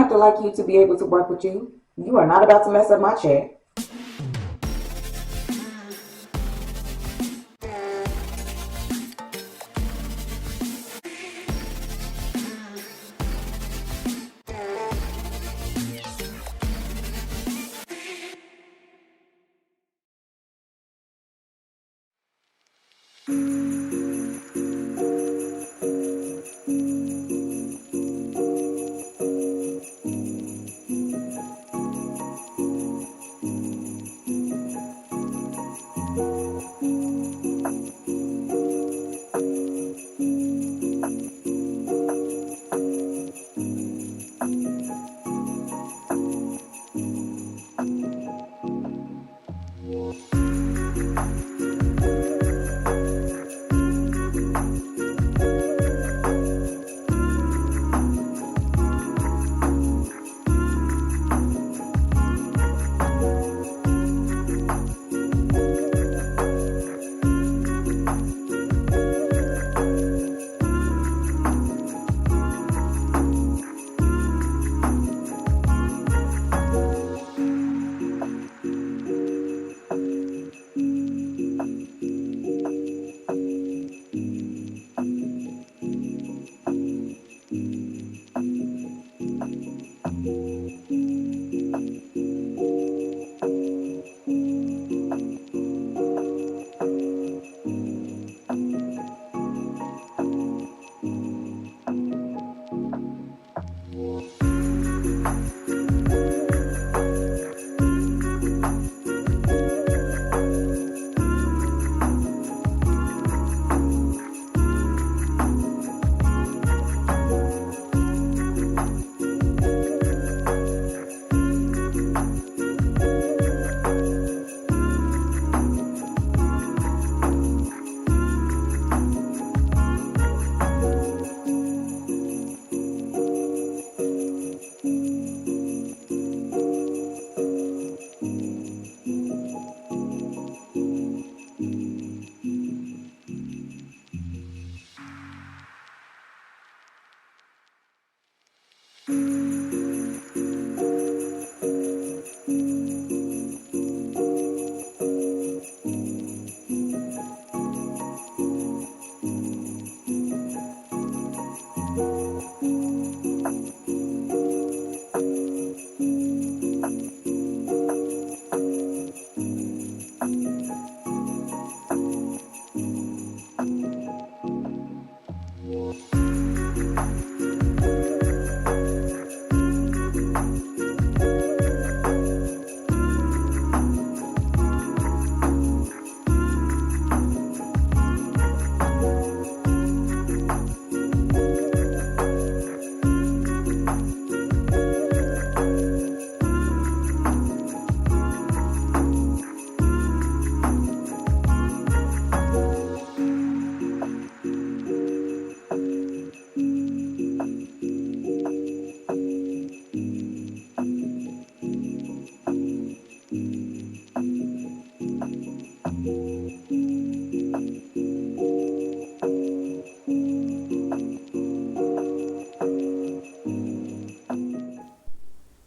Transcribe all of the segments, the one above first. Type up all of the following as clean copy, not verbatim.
have to like you to be able to work with you. You are not about to mess up my chat.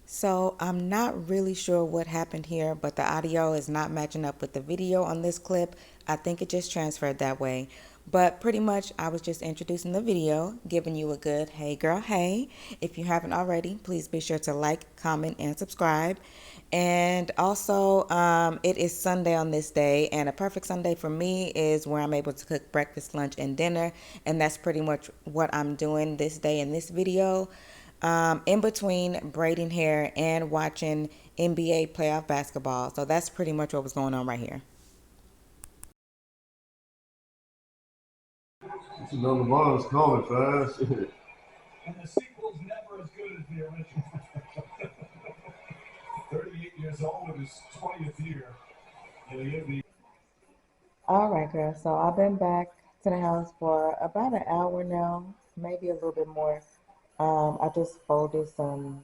So I'm not really sure what happened here, but the audio is not matching up with the video on this clip. I think it just transferred that way. But pretty much I was just introducing the video, giving you a good hey girl, hey. If you haven't already, please be sure to like, comment, and subscribe. And also, it is Sunday on this day, and a perfect Sunday for me is where I'm able to cook breakfast, lunch, and dinner. And that's pretty much what I'm doing this day in this video. In between braiding hair and watching NBA playoff basketball. So that's pretty much what was going on right here. You know the ball's coming fast. And the sequel's never as good as the original. 38 years old in his 20th year. In the NBA. All right, girl. So I've been back to the house for about an hour now, maybe a little bit more. I just folded some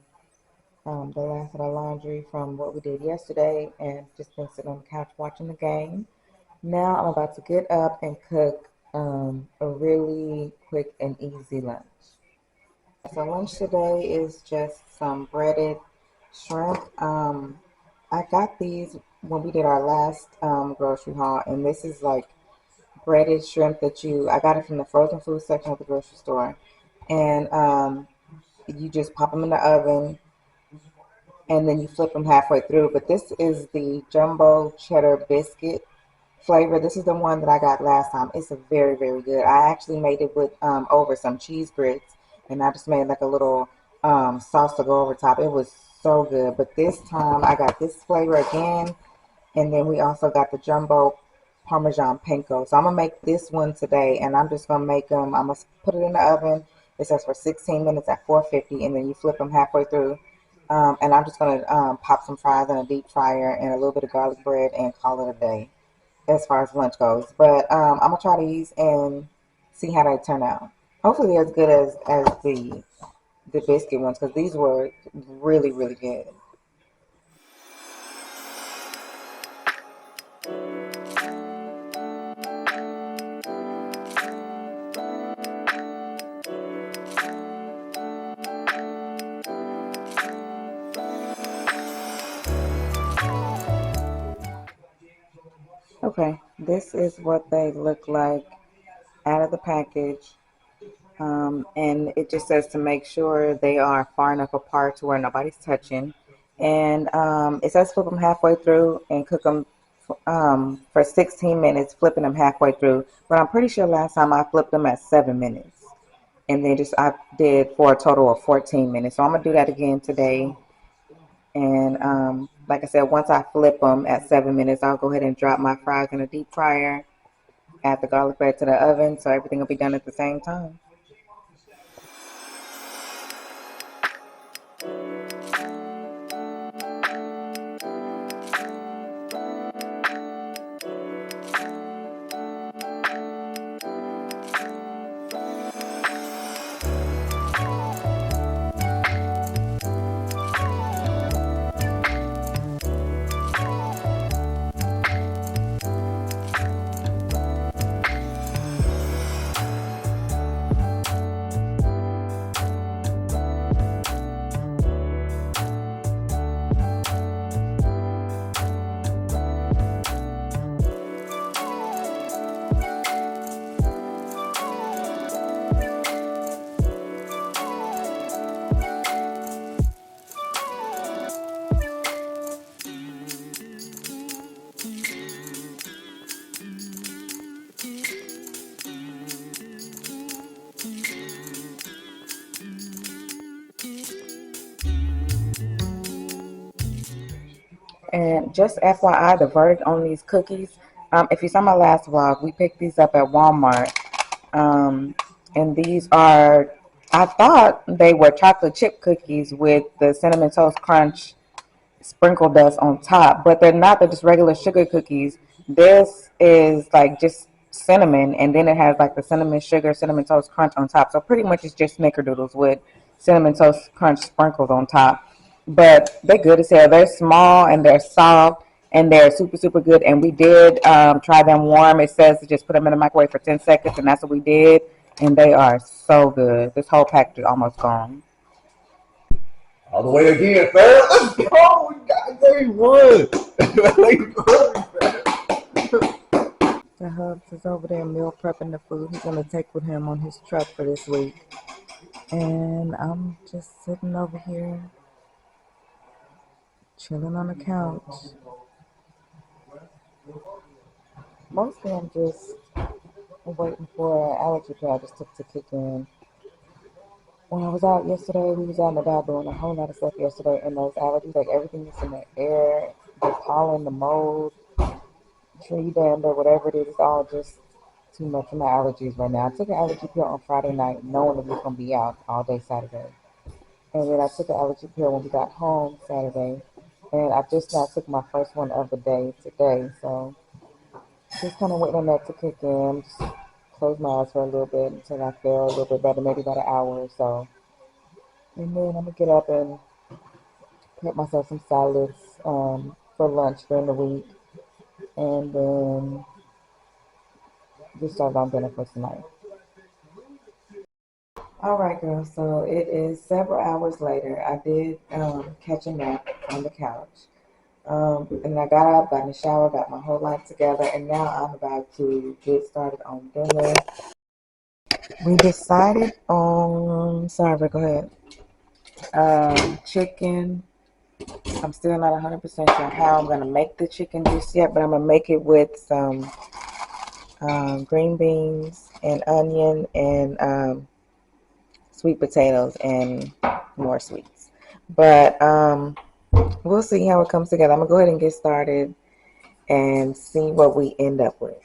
the last of the laundry from what we did yesterday, and just been sitting on the couch watching the game. Now I'm about to get up and cook a really quick and easy lunch. So lunch today is just some breaded shrimp. I got these when we did our last grocery haul, and this is like breaded shrimp that I got it from the frozen food section of the grocery store, and you just pop them in the oven, and then you flip them halfway through. But this is the jumbo cheddar biscuit flavor. This is the one that I got last time. It's a very, very good. I actually made it with over some cheese grits, and I just made like a little sauce to go over top. It was so good. But this time I got this flavor again, and then we also got the jumbo Parmesan panko. So I'm gonna make this one today, and I'm just gonna make them. I'm gonna put it in the oven. It says for 16 minutes at 450, and then you flip them halfway through. And I'm just gonna pop some fries in a deep fryer and a little bit of garlic bread and call it a day as far as lunch goes. But I'm gonna try these and see how they turn out. Hopefully they're as good as the biscuit ones because these were really really good. Okay, this is what they look like out of the package. And it just says to make sure they are far enough apart to where nobody's touching. And it says flip them halfway through and cook them for 16 minutes, flipping them halfway through. But I'm pretty sure last time I flipped them at 7 minutes. And then just I did for a total of 14 minutes. So I'm going to do that again today. And like I said, once I flip them at 7 minutes, I'll go ahead and drop my fries in a deep fryer, add the garlic bread to the oven, so everything will be done at the same time. And just FYI, the verdict on these cookies. If you saw my last vlog, we picked these up at Walmart. Um, and these are, I thought they were chocolate chip cookies with the cinnamon toast crunch sprinkle dust on top, but they're not. They're just regular sugar cookies. This is like just cinnamon, and then it has like the cinnamon sugar, cinnamon toast crunch on top. So pretty much it's just snickerdoodles with cinnamon toast crunch sprinkles on top. But they're good as hell. They're small and they're soft and they're super super good. And we did try them warm. It says to just put them in the microwave for 10 seconds, and that's what we did. And they are so good. This whole package is almost gone. All the way again, fam. Let's go. We got game one. The Hubs is over there meal prepping the food he's gonna take with him on his truck for this week. And I'm just sitting over here chilling on the couch. Mostly I'm just waiting for an allergy pill I just took to kick in. When I was out yesterday, we was out and about doing a whole lot of stuff yesterday, and those allergies, like everything that's in the air, the pollen, the mold, tree dander, whatever it is, it's all just too much for my allergies right now. I took an allergy pill on Friday night, knowing it was going to be out all day Saturday. And then I took an allergy pill when we got home Saturday. And I just now took my first one of the day today. So just kind of waiting on that to kick in. Just close my eyes for a little bit until I feel a little bit better, maybe about an hour or so. And then I'm going to get up and prep myself some salads for lunch during the week. And then just start on dinner for tonight. All right, girl. So it is several hours later. I did catch a nap on the couch. And I got up, got in the shower, got my whole life together, and now I'm about to get started on dinner. We decided on, sorry, go ahead. Chicken. I'm still not 100% sure how I'm going to make the chicken just yet, but I'm going to make it with some green beans and onion and sweet potatoes and more sweets. But we'll see how it comes together. I'm going to go ahead and get started and see what we end up with.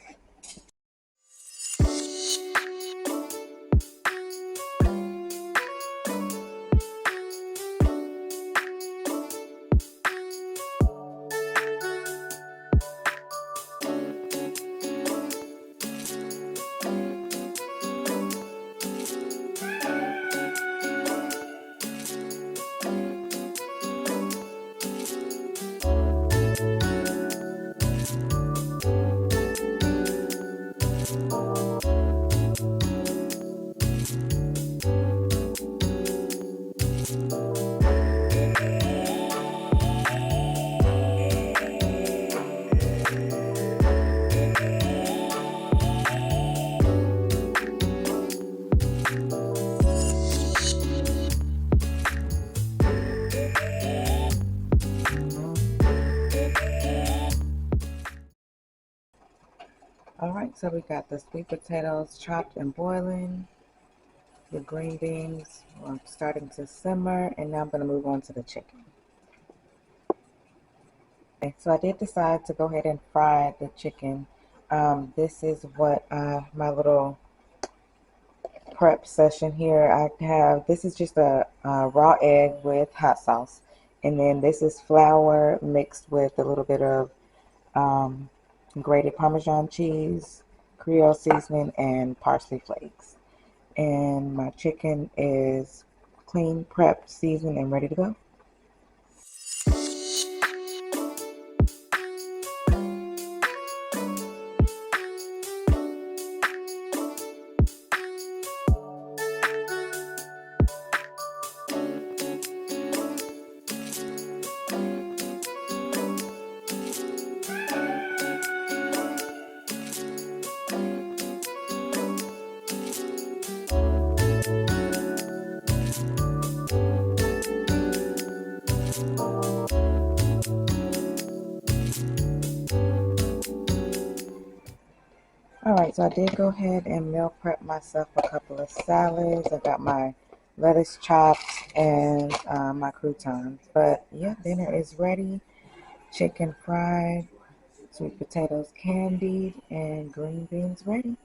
All right, so we got the sweet potatoes chopped and boiling. The green beans are starting to simmer, and now I'm going to move on to the chicken. Okay, so I did decide to go ahead and fry the chicken. This is what my little prep session here. This is just a raw egg with hot sauce, and then this is flour mixed with a little bit of um, grated Parmesan cheese, Creole seasoning, and parsley flakes. And my chicken is clean, prepped, seasoned, and ready to go. Alright, so I did go ahead and meal prep myself a couple of salads. I got my lettuce chopped and my croutons. But yeah, dinner is ready. Chicken fried, sweet potatoes candied, and green beans ready.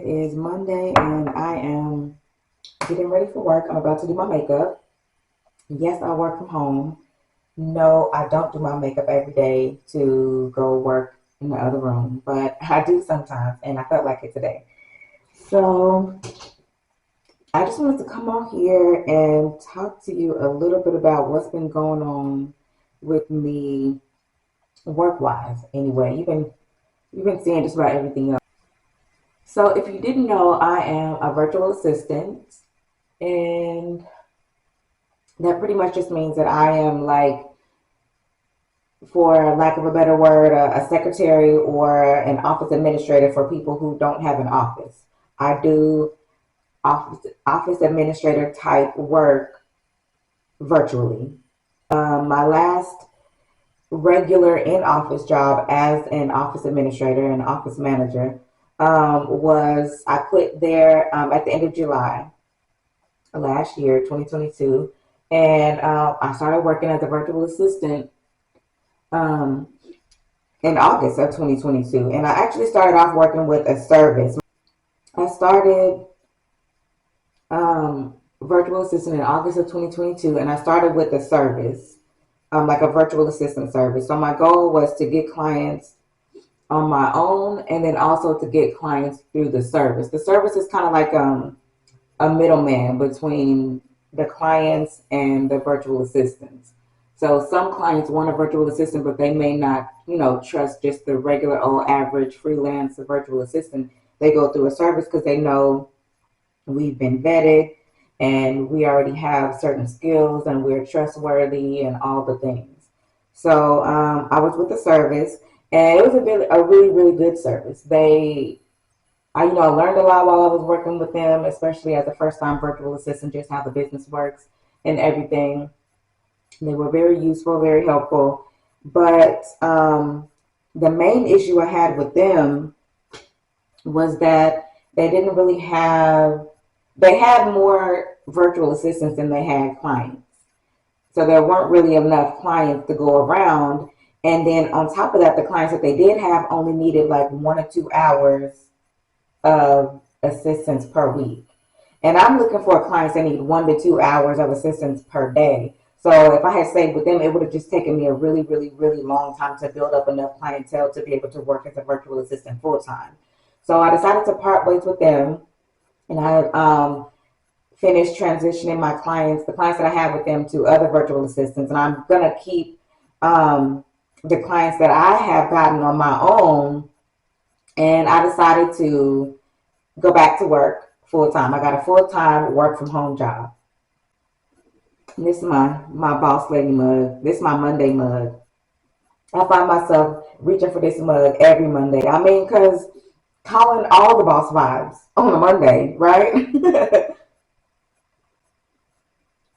is Monday and I am getting ready for work. I'm about to do my makeup. Yes, I work from home. No, I don't do my makeup every day to go work in the other room, but I do sometimes, and I felt like it today. So I just wanted to come on here and talk to you a little bit about what's been going on with me work-wise. Anyway, you've been seeing just about everything else. So if you didn't know, I am a virtual assistant, and that pretty much just means that I am like, for lack of a better word, a secretary or an office administrator for people who don't have an office. I do office administrator type work virtually. My last regular in-office job as an office administrator and office manager was I quit there at the end of July last year, 2022, and I started working as a virtual assistant um, in August of 2022. And I actually started off working with a service. I started virtual assistant in August of 2022, and I started with a service, like a virtual assistant service. So my goal was to get clients on my own, and then also to get clients through the service. The service is kind of like a middleman between the clients and the virtual assistants. So some clients want a virtual assistant, but they may not, trust just the regular old average freelance virtual assistant. They go through a service because they know we've been vetted and we already have certain skills and we're trustworthy and all the things. So I was with the service, and it was a really, really good service. I learned a lot while I was working with them, especially as a first-time virtual assistant, just how the business works and everything. They were very useful, very helpful. But the main issue I had with them was that they had more virtual assistants than they had clients. So there weren't really enough clients to go around. And then on top of that, the clients that they did have only needed like 1 or 2 hours of assistance per week. And I'm looking for clients that need 1 to 2 hours of assistance per day. So if I had stayed with them, it would have just taken me a really, really, really long time to build up enough clientele to be able to work as a virtual assistant full time. So I decided to part ways with them, and I finished transitioning my clients, the clients that I have with them, to other virtual assistants. And I'm gonna keep the clients that I have gotten on my own. And I decided to go back to work full time. I got a full time work from home job. And this is my boss lady mug. This is my Monday mug. I find myself reaching for this mug every Monday. I mean, because calling all the boss vibes on a Monday, right?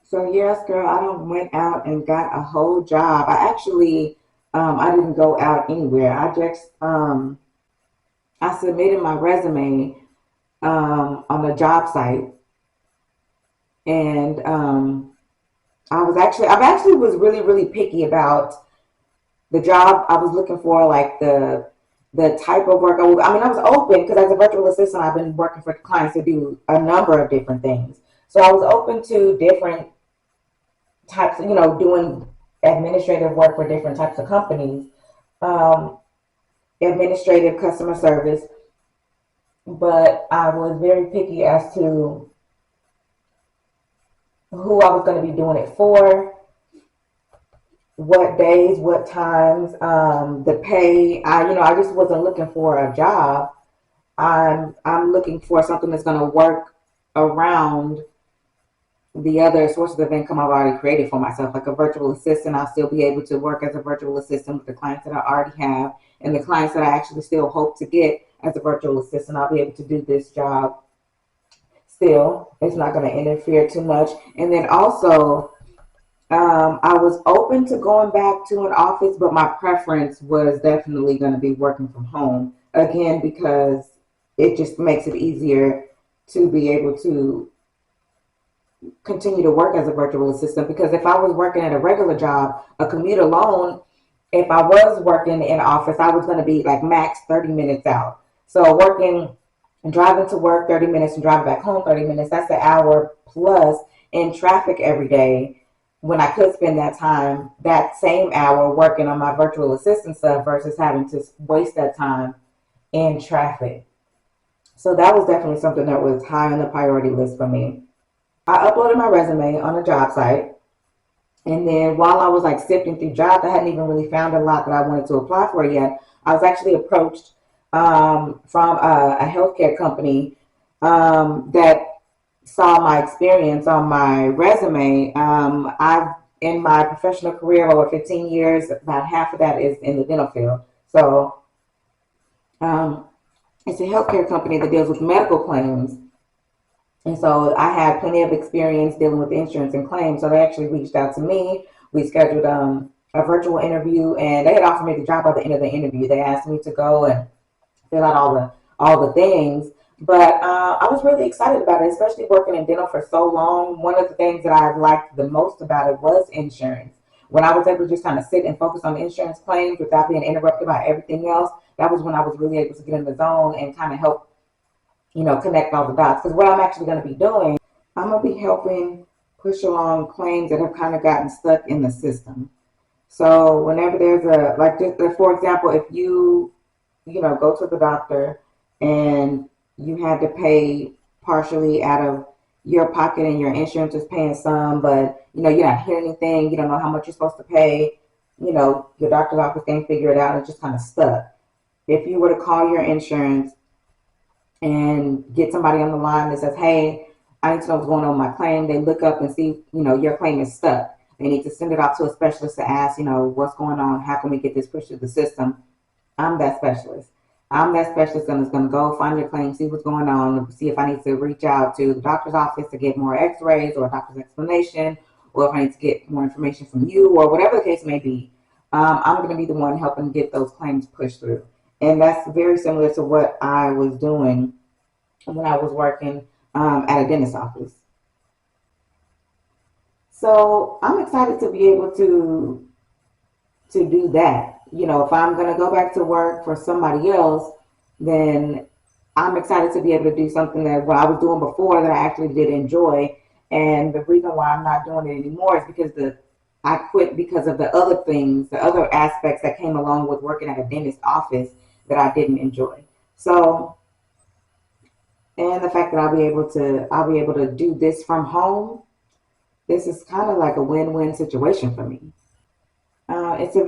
So yes, girl, I done went out and got a whole job. I actually, I didn't go out anywhere. I submitted my resume on a job site, and I actually was really, really picky about the job I was looking for, like the type of work. I was open because as a virtual assistant, I've been working for clients to do a number of different things. So I was open to different types, doing administrative work for different types of companies, administrative, customer service. But I was very picky as to who I was going to be doing it for, what days, what times, the pay. I just wasn't looking for a job. I'm looking for something that's going to work around the other sources of income I've already created for myself. Like a virtual assistant, I'll still be able to work as a virtual assistant with the clients that I already have, and the clients that I actually still hope to get as a virtual assistant. I'll be able to do this job still. It's not going to interfere too much. And then also, I was open to going back to an office, but my preference was definitely going to be working from home. Again, because it just makes it easier to be able to continue to work as a virtual assistant. Because if I was working at a regular job, a commute alone, if I was working in office, I was going to be like max 30 minutes out. So working And driving to work 30 minutes and driving back home 30 minutes, that's an hour plus in traffic every day when I could spend that time, that same hour working on my virtual assistant stuff versus having to waste that time in traffic. So that was definitely something that was high on the priority list for me. I uploaded my resume on a job site. And then while I was like sifting through jobs, I hadn't even really found a lot that I wanted to apply for yet. I was actually approached from a healthcare company that saw my experience on my resume. I've in my professional career over 15 years, about half of that is in the dental field. So um, it's a healthcare company that deals with medical claims. And so I had plenty of experience dealing with insurance and claims. So they actually reached out to me. We scheduled a virtual interview, and they had offered me the job at the end of the interview. They asked me to go and fill out all the things. But I was really excited about it, especially working in dental for so long. One of the things that I liked the most about it was insurance. When I was able to just kind of sit and focus on insurance claims without being interrupted by everything else, that was when I was really able to get in the zone and kind of help, connect all the dots. Because what I'm actually going to be doing, I'm going to be helping push along claims that have kind of gotten stuck in the system. So whenever there's just for example, if you go to the doctor and you had to pay partially out of your pocket and your insurance is paying some, but you're not hearing anything, you don't know how much you're supposed to pay, your doctor's office can't figure it out, it's just kind of stuck. If you were to call your insurance and get somebody on the line that says, hey, I need to know what's going on with my claim, they look up and see, your claim is stuck. They need to send it off to a specialist to ask, what's going on, how can we get this pushed through the system. I'm that specialist. I'm that specialist that's going to go find your claim, see what's going on, see if I need to reach out to the doctor's office to get more x-rays or a doctor's explanation, or if I need to get more information from you, or whatever the case may be. I'm going to be the one helping get those claims pushed through. And that's very similar to what I was doing when I was working at a dentist's office. So I'm excited to be able to do that. If I'm going to go back to work for somebody else, then I'm excited to be able to do something that what I was doing before that I actually did enjoy. And the reason why I'm not doing it anymore is because I quit because of the other things, the other aspects that came along with working at a dentist office that I didn't enjoy. So, and the fact that I'll be able to do this from home, this is kind of like a win-win situation for me. It's a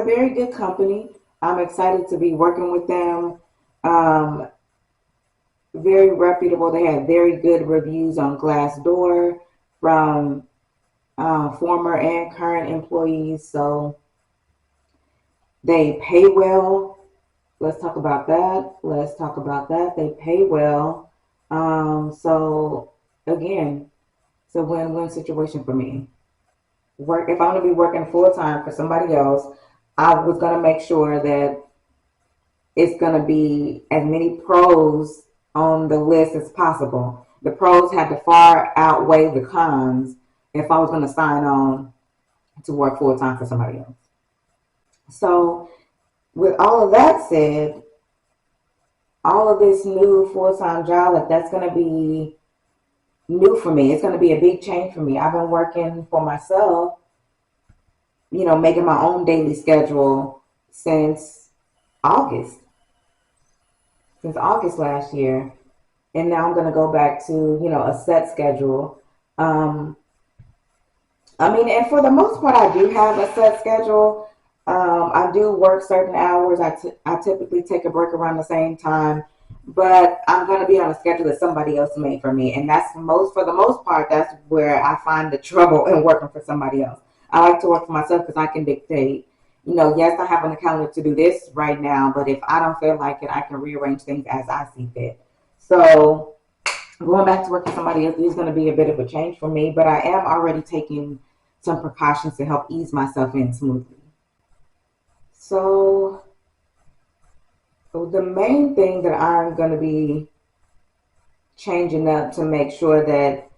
very good company. I'm excited to be working with them. Um, Very reputable. They have very good reviews on Glassdoor from former and current employees. So they pay well. Let's talk about that. Let's talk about that. They pay well. So again, it's a win-win situation for me. If I'm going to be working full time for somebody else, I was going to make sure that it's going to be as many pros on the list as possible. The pros had to far outweigh the cons if I was going to sign on to work full time for somebody else. So, with all of that said, all of this new full time job, like that's going to be new for me. It's going to be a big change for me. I've been working for myself, making my own daily schedule since August, last year. And now I'm going to go back to, a set schedule. And for the most part, I do have a set schedule. I do work certain hours. I typically take a break around the same time, but I'm going to be on a schedule that somebody else made for me. And for the most part, that's where I find the trouble in working for somebody else. I like to work for myself because I can dictate, yes, I have on the calendar to do this right now, but if I don't feel like it, I can rearrange things as I see fit. So going back to work for somebody else is going to be a bit of a change for me, but I am already taking some precautions to help ease myself in smoothly. So the main thing that I'm going to be changing up to make sure that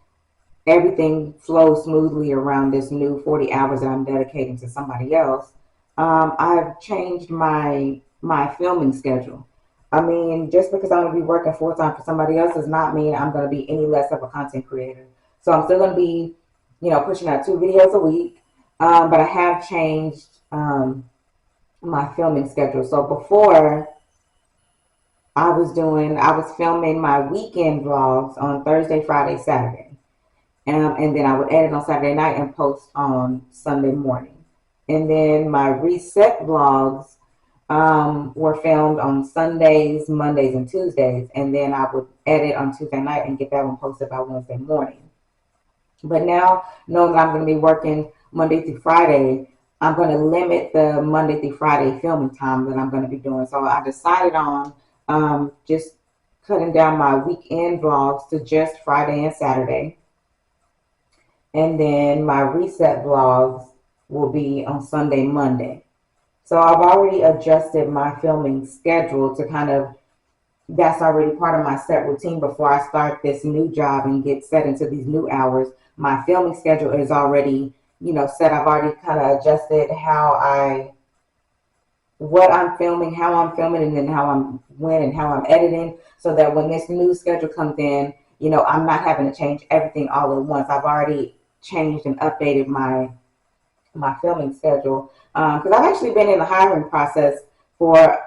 everything flows smoothly around this new 40 hours that I'm dedicating to somebody else, I've changed my filming schedule. I mean, just because I'm going to be working full time for somebody else does not mean I'm going to be any less of a content creator. So I'm still going to be, pushing out 2 videos a week. But I have changed my filming schedule. So before I was filming my weekend vlogs on Thursday, Friday, Saturday. And then I would edit on Saturday night and post on Sunday morning. And then my reset vlogs were filmed on Sundays, Mondays, and Tuesdays. And then I would edit on Tuesday night and get that one posted by Wednesday morning. But now, knowing that I'm going to be working Monday through Friday, I'm going to limit the Monday through Friday filming time that I'm going to be doing. So I decided on just cutting down my weekend vlogs to just Friday and Saturday. And then my reset vlogs will be on Sunday, Monday. So I've already adjusted my filming schedule to that's already part of my set routine before I start this new job and get set into these new hours. My filming schedule is already, set. I've already kind of adjusted what I'm filming, how I'm filming, and then when and how I'm editing, so that when this new schedule comes in, I'm not having to change everything all at once. I've already changed and updated my filming schedule because I've actually been in the hiring process for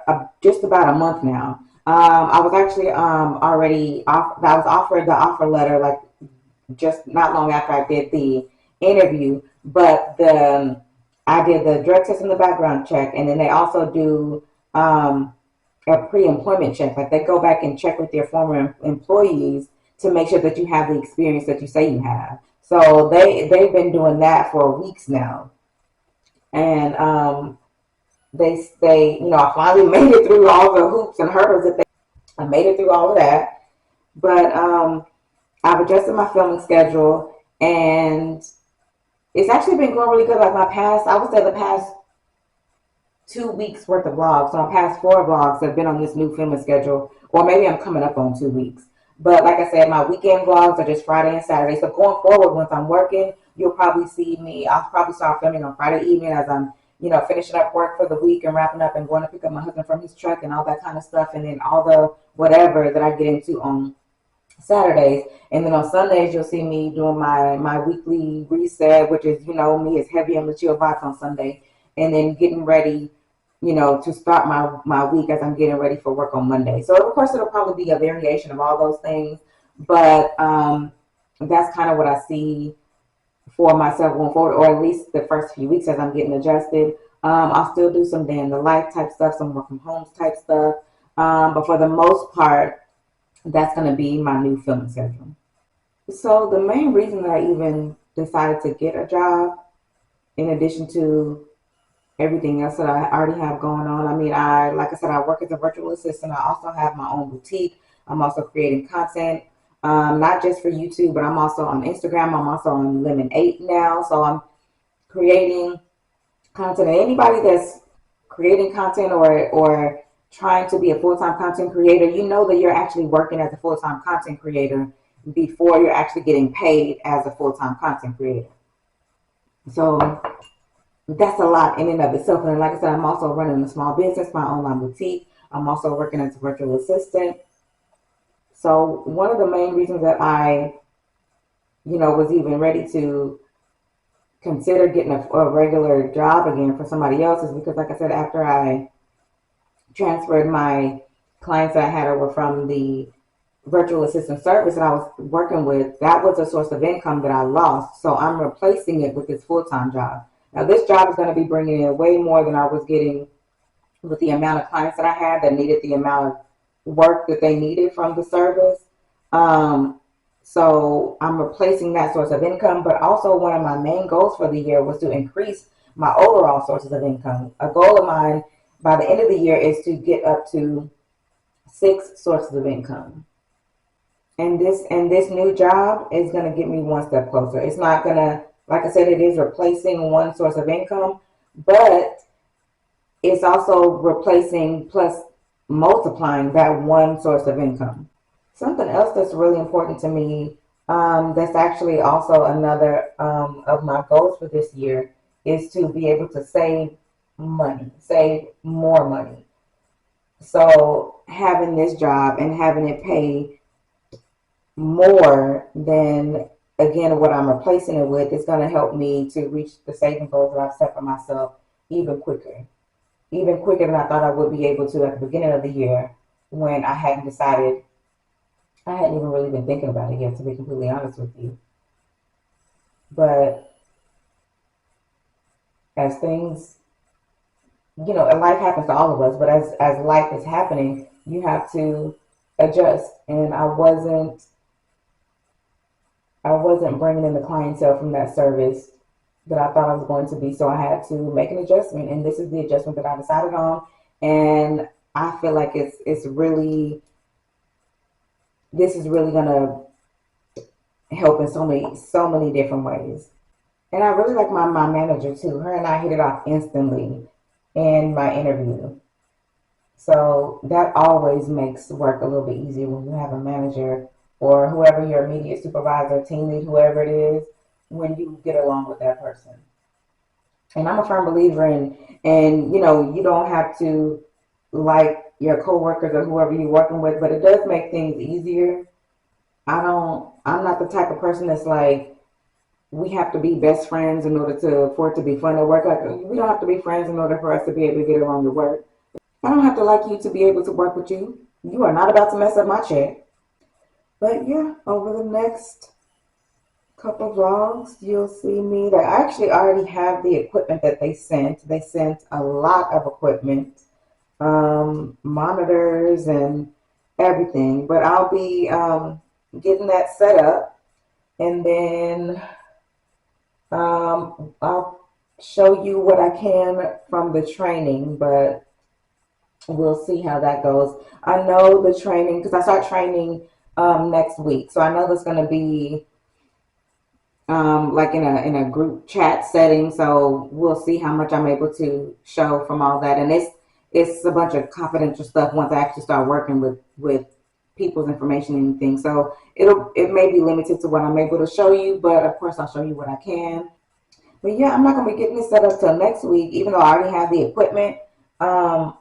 just about a month now. I was actually already off. I was offered the offer letter like just not long after I did the interview, but I did the drug test and the background check, and then they also do a pre-employment check. Like they go back and check with your former employees to make sure that you have the experience that you say you have. So they've been doing that for weeks now, and I finally made it through all the hoops and hurdles I made it through all of that, but I've adjusted my filming schedule, and it's actually been going really good. Like I would say the past 2 weeks worth of vlogs. So my past 4 vlogs have been on this new filming schedule, or maybe I'm coming up on 2 weeks. But like I said, my weekend vlogs are just Friday and Saturday. So going forward, once I'm working, you'll probably see me. I'll probably start filming on Friday evening as I'm, finishing up work for the week and wrapping up and going to pick up my husband from his truck and all that kind of stuff. And then all the whatever that I get into on Saturdays. And then on Sundays, you'll see me doing my weekly reset, which is, me is heavy on the chill vibes on Sunday. And then getting ready, to start my week as I'm getting ready for work on Monday. So of course, it'll probably be a variation of all those things. But that's kind of what I see for myself going forward, or at least the first few weeks as I'm getting adjusted. I'll still do some day in the life type stuff, some work from home type stuff. But for the most part, that's going to be my new filming schedule. So the main reason that I even decided to get a job, in addition to everything else that I already have going on, I mean, like I said, I work as a virtual assistant. I also have my own boutique. I'm also creating content, not just for YouTube, but I'm also on Instagram. I'm also on Lemon 8 now. So I'm creating content. And anybody that's creating content or trying to be a full-time content creator, you know that you're actually working as a full-time content creator before you're actually getting paid as a full-time content creator. So that's a lot in and of itself. And like I said, I'm also running a small business, my online boutique. I'm also working as a virtual assistant. So one of the main reasons that I, was even ready to consider getting a regular job again for somebody else is because, like I said, after I transferred my clients that I had over from the virtual assistant service that I was working with, that was a source of income that I lost. So I'm replacing it with this full-time job. Now this job is going to be bringing in way more than I was getting with the amount of clients that I had that needed the amount of work that they needed from the service. So I'm replacing that source of income, but also one of my main goals for the year was to increase my overall sources of income. A goal of mine by the end of the year is to get up to 6 sources of income. And this new job is going to get me one step closer. It's not going to, like I said, it is replacing one source of income, but it's also replacing plus multiplying that one source of income. Something else that's really important to me, that's actually also another of my goals for this year, is to be able to save money, save more money. So having this job and having it pay more than, again, what I'm replacing it with is going to help me to reach the saving goals that I've set for myself even quicker. Even quicker than I thought I would be able to at the beginning of the year, when I hadn't decided. I hadn't even really been thinking about it yet, to be completely honest with you. But as things, and life happens to all of us, but as life is happening, you have to adjust. And I wasn't bringing in the clientele from that service that I thought I was going to be. So I had to make an adjustment, and this is the adjustment that I decided on. And I feel like it's really this is really gonna help in so many different ways. And I really like my manager too. Her and I hit it off instantly in my interview. So that always makes work a little bit easier when you have a manager or whoever your immediate supervisor, team lead, whoever it is, when you get along with that person. And I'm a firm believer in, and you don't have to like your coworkers or whoever you're working with, but it does make things easier. I'm not the type of person that's like, we have to be best friends in order for it to be fun at work. Like, we don't have to be friends in order for us to be able to get along at work. I don't have to like you to be able to work with you. You are not about to mess up my check. But yeah, over the next couple vlogs, you'll see me that I actually already have the equipment that they sent. They sent a lot of equipment, monitors and everything. But I'll be getting that set up, and then I'll show you what I can from the training, but we'll see how that goes. I know the training, because I start training next week, so I know there's going to be like in a group chat setting. So we'll see how much I'm able to show from all that, and it's a bunch of confidential stuff once I actually start working with people's information and things. So it may be limited to what I'm able to show you, but of course I'll show you what I can. But yeah, I'm not gonna be getting this set up till next week, even though I already have the equipment. Um,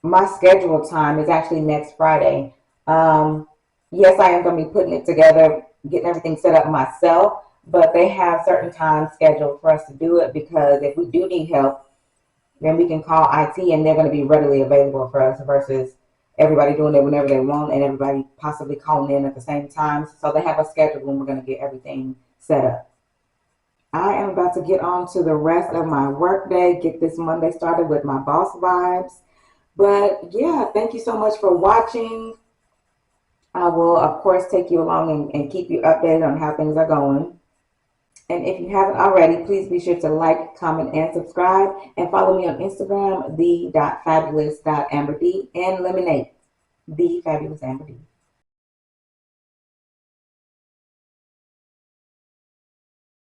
my scheduled time is actually next Friday. Yes, I am gonna be putting it together, getting everything set up myself, but they have certain times scheduled for us to do it, because if we do need help, then we can call IT and they're going to be readily available for us, versus everybody doing it whenever they want and everybody possibly calling in at the same time. So they have a schedule when we're going to get everything set up. I am about to get on to the rest of my work day, get this Monday started with my boss vibes. But yeah, thank you so much for watching. I will, of course, take you along and keep you updated on how things are going. And if you haven't already, please be sure to like, comment, and subscribe. And follow me on Instagram, the.fabulous.amberd, and Lemonade, the Fabulous Amber D.